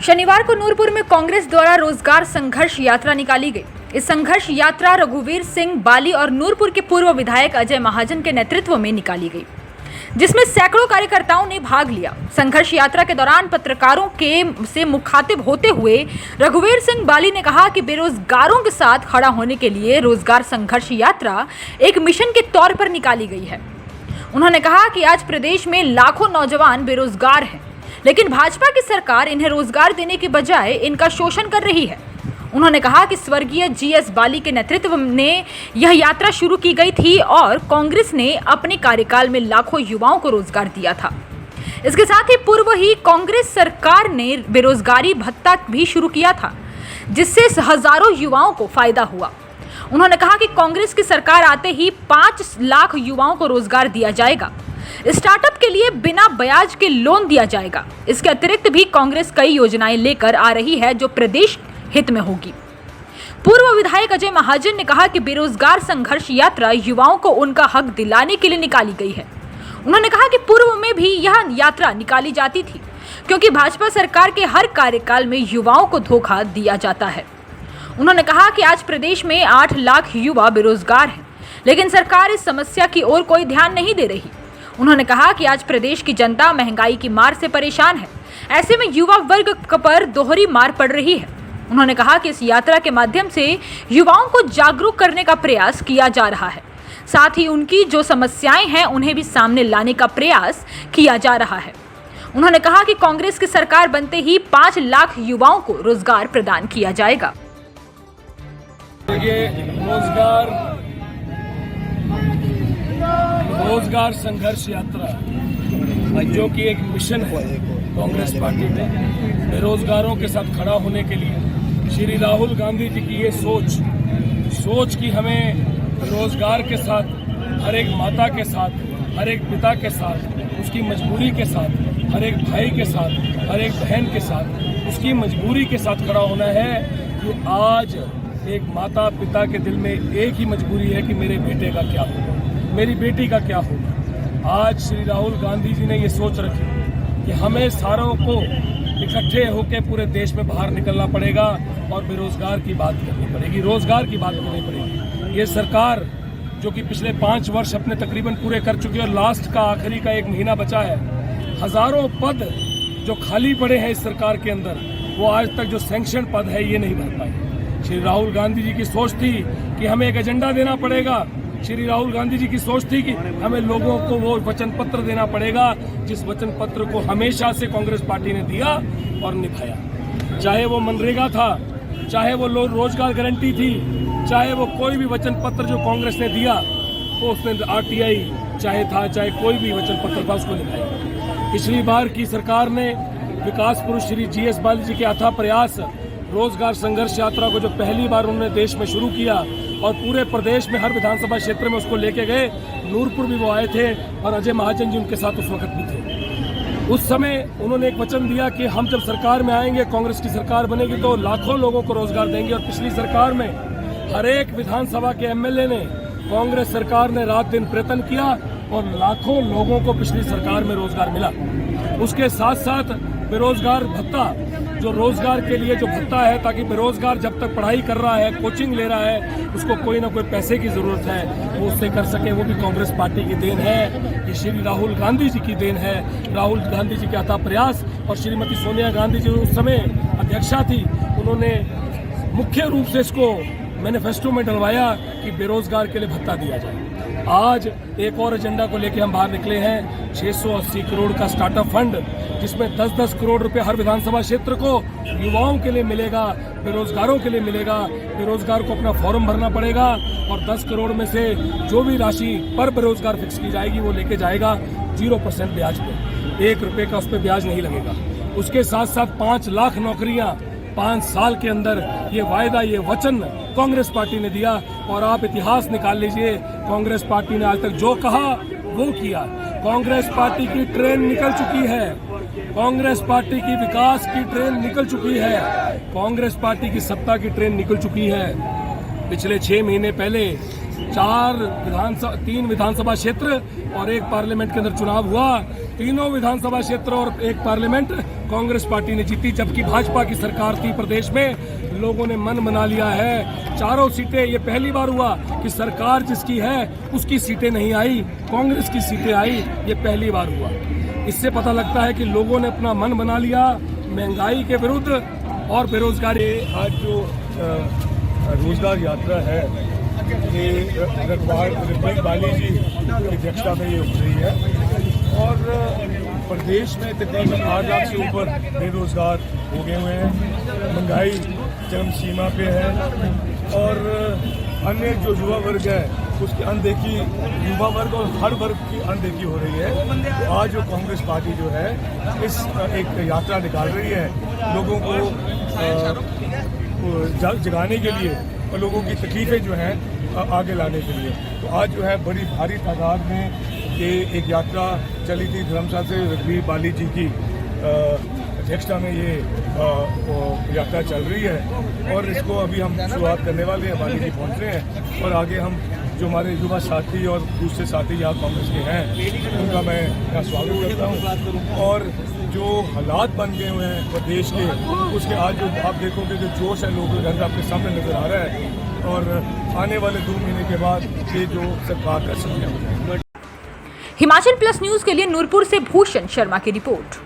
शनिवार को नूरपुर में कांग्रेस द्वारा रोजगार संघर्ष यात्रा निकाली गई। इस संघर्ष यात्रा रघुवीर सिंह बाली और नूरपुर के पूर्व विधायक अजय महाजन के नेतृत्व में निकाली गई, जिसमें सैकड़ों कार्यकर्ताओं ने भाग लिया। संघर्ष यात्रा के दौरान पत्रकारों से मुखातिब होते हुए रघुवीर सिंह बाली ने कहा कि बेरोजगारों के साथ खड़ा होने के लिए रोजगार संघर्ष यात्रा एक मिशन के तौर पर निकाली गई है। उन्होंने कहा कि आज प्रदेश में लाखों नौजवान बेरोजगार हैं, लेकिन भाजपा की सरकार इन्हें रोजगार देने के बजाय इनका शोषण कर रही है। उन्होंने कहा कि स्वर्गीय जीएस बाली के नेतृत्व में यह यात्रा शुरू की गई थी और कांग्रेस ने अपने कार्यकाल में लाखों युवाओं को रोजगार दिया था। इसके साथ ही पूर्व ही कांग्रेस सरकार ने बेरोजगारी भत्ता भी शुरू किया था, जिससे हजारों युवाओं को फायदा हुआ। उन्होंने कहा कि कांग्रेस की सरकार आते ही 5 लाख युवाओं को रोजगार दिया जाएगा। स्टार्टअप के लिए बिना ब्याज के लोन दिया जाएगा। इसके अतिरिक्त भी कांग्रेस कई योजनाएं लेकर आ रही है जो प्रदेश हित में होगी। पूर्व विधायक अजय महाजन ने कहा कि बेरोजगार संघर्ष यात्रा युवाओं को उनका हक दिलाने के लिए निकाली गई है। उन्होंने कहा कि पूर्व में भी यह यात्रा निकाली जाती थी, क्योंकि भाजपा सरकार के हर कार्यकाल में युवाओं को धोखा दिया जाता है। उन्होंने कहा कि आज प्रदेश में 8 लाख युवा बेरोजगार हैं, लेकिन सरकार इस समस्या की ओर कोई ध्यान नहीं दे रही। उन्होंने कहा कि आज प्रदेश की जनता महंगाई की मार से परेशान है। ऐसे में युवा वर्ग पर दोहरी मार पड़ रही है। उन्होंने कहा कि इस यात्रा के माध्यम से युवाओं को जागरूक करने का प्रयास किया जा रहा है, साथ ही उनकी जो समस्याएं हैं उन्हें भी सामने लाने का प्रयास किया जा रहा है। उन्होंने कहा कि कांग्रेस की सरकार बनते ही 5 लाख युवाओं को रोजगार प्रदान किया जाएगा। रोजगार संघर्ष यात्रा जो कि एक मिशन है कांग्रेस पार्टी का, बेरोजगारों के साथ खड़ा होने के लिए श्री राहुल गांधी जी की ये सोच कि हमें रोजगार के साथ, हर एक माता के साथ, हर एक पिता के साथ, उसकी मजबूरी के साथ, हर एक भाई के साथ, हर एक बहन के साथ, उसकी मजबूरी के साथ खड़ा होना है। कि आज एक माता पिता के दिल में एक ही मजबूरी है कि मेरे बेटे का क्या होगा, मेरी बेटी का क्या होगा। आज श्री राहुल गांधी जी ने ये सोच रखी कि हमें सारों को इकट्ठे होकर पूरे देश में बाहर निकलना पड़ेगा और बेरोजगार की बात करनी पड़ेगी, रोजगार की बात करनी पड़ेगी। ये सरकार जो कि पिछले 5 वर्ष अपने तकरीबन पूरे कर चुकी है और लास्ट का आखिरी का 1 महीना बचा है, हजारों पद जो खाली पड़े हैं इस सरकार के अंदर, वो आज तक जो सैंक्शन पद है ये नहीं भर पाए। श्री राहुल गांधी जी की सोच थी कि हमें एक एजेंडा देना पड़ेगा। श्री राहुल गांधी जी की सोच थी कि हमें लोगों को वो वचन पत्र देना पड़ेगा जिस वचन पत्र को हमेशा से कांग्रेस पार्टी ने दिया और निभाया। चाहे वो मनरेगा था, चाहे वो रोजगार गारंटी थी, चाहे वो कोई भी वचन पत्र जो कांग्रेस ने दिया तो उसने आरटीआई चाहे कोई भी वचन पत्र था उसको निभाया। पिछली बार की सरकार ने विकास पुरुष श्री जीएस बाली जी के अथाह प्रयास रोजगार संघर्ष यात्रा को जो पहली बार उन्होंने देश में शुरू किया और पूरे प्रदेश में हर विधानसभा क्षेत्र में उसको लेके गए, नूरपुर भी वो आए थे और अजय महाजन जी उनके साथ उस वक्त भी थे। उस समय उन्होंने एक वचन दिया कि हम जब सरकार में आएंगे, कांग्रेस की सरकार बनेगी तो लाखों लोगों को रोजगार देंगे। और पिछली सरकार में हर एक विधानसभा के एमएलए ने, कांग्रेस सरकार ने रात दिन प्रयत्न किया और लाखों लोगों को पिछली सरकार में रोजगार मिला। उसके साथ साथ बेरोजगार भत्ता, जो रोजगार के लिए जो भत्ता है, ताकि बेरोजगार जब तक पढ़ाई कर रहा है, कोचिंग ले रहा है, उसको कोई ना कोई पैसे की जरूरत है, वो उससे कर सके, वो भी कांग्रेस पार्टी की देन है। ये श्री राहुल गांधी जी की देन है, राहुल गांधी जी के अथाह प्रयास। और श्रीमती सोनिया गांधी जी उस समय अध्यक्षा थी, उन्होंने मुख्य रूप से इसको मैनिफेस्टो में डलवाया कि बेरोजगार के लिए भत्ता दिया जाए। आज एक और एजेंडा को लेकर हम बाहर निकले हैं, 680 करोड़ का स्टार्टअप फंड, जिसमें 10-10 करोड़ रुपए हर विधानसभा क्षेत्र को युवाओं के लिए मिलेगा, बेरोजगारों के लिए मिलेगा। बेरोजगार को अपना फॉर्म भरना पड़ेगा और 10 करोड़ में से जो भी राशि पर बेरोजगार फिक्स की जाएगी वो लेके जाएगा 0% ब्याज पे, 1 रुपये का उस पर ब्याज नहीं लगेगा। उसके साथ साथ 5 लाख नौकरियां 5 साल के अंदर, ये वायदा, ये वचन कांग्रेस पार्टी ने दिया। और आप इतिहास निकाल लीजिए, कांग्रेस पार्टी ने आज तक जो कहा वो किया। कांग्रेस पार्टी की ट्रेन निकल चुकी है, कांग्रेस पार्टी की विकास की ट्रेन निकल चुकी है, कांग्रेस पार्टी की सत्ता की ट्रेन निकल चुकी है। पिछले 6 महीने पहले 3 विधानसभा क्षेत्र और 1 पार्लियामेंट के अंदर चुनाव हुआ। तीनों विधानसभा क्षेत्र और एक पार्लियामेंट कांग्रेस पार्टी ने जीती, जबकि भाजपा की सरकार थी प्रदेश में। लोगों ने मन बना लिया है, चारों सीटें, ये पहली बार हुआ कि सरकार जिसकी है उसकी सीटें नहीं आई, कांग्रेस की सीटें आई, ये पहली बार हुआ। इससे पता लगता है कि लोगों ने अपना मन बना लिया महंगाई के विरुद्ध और बेरोजगारी। आज जो रोजगार यात्रा है ये रघुवीर बाली जी की अध्यक्षता में ये हो रही है और प्रदेश में तकरीबन 8 लाख से ऊपर बेरोजगार हो गए हुए हैं, महंगाई चरम सीमा पे है और अन्य जो युवा वर्ग है उसकी अनदेखी, युवा वर्ग और हर वर्ग की अनदेखी हो रही है। तो आज जो कांग्रेस पार्टी जो है इस एक यात्रा निकाल रही है लोगों को जगाने के लिए और लोगों की तकलीफें जो हैं आगे लाने के लिए। तो आज जो है बड़ी भारी तादाद में ये एक यात्रा चली थी धर्मशाला से रघुवीर बाली जी की अध्यक्षता में ये यात्रा चल रही है और इसको अभी हम शुरुआत करने वाले हैं। बाली जी पहुँच रहे हैं और आगे हम जो हमारे युवा साथी और दूसरे साथी यहाँ कांग्रेस के हैं उनका मैं यहाँ स्वागत करता हूँ। और जो हालात बन गए हुए हैं प्रदेश के, उसके आज जो आप देखोगे जो जोश है लोगों के अंदर आपके सामने नजर आ रहा है और आने वाले 2 महीने के बाद ये जो सरकार का समय है। हिमाचल प्लस न्यूज के लिए नूरपुर से भूषण शर्मा की रिपोर्ट।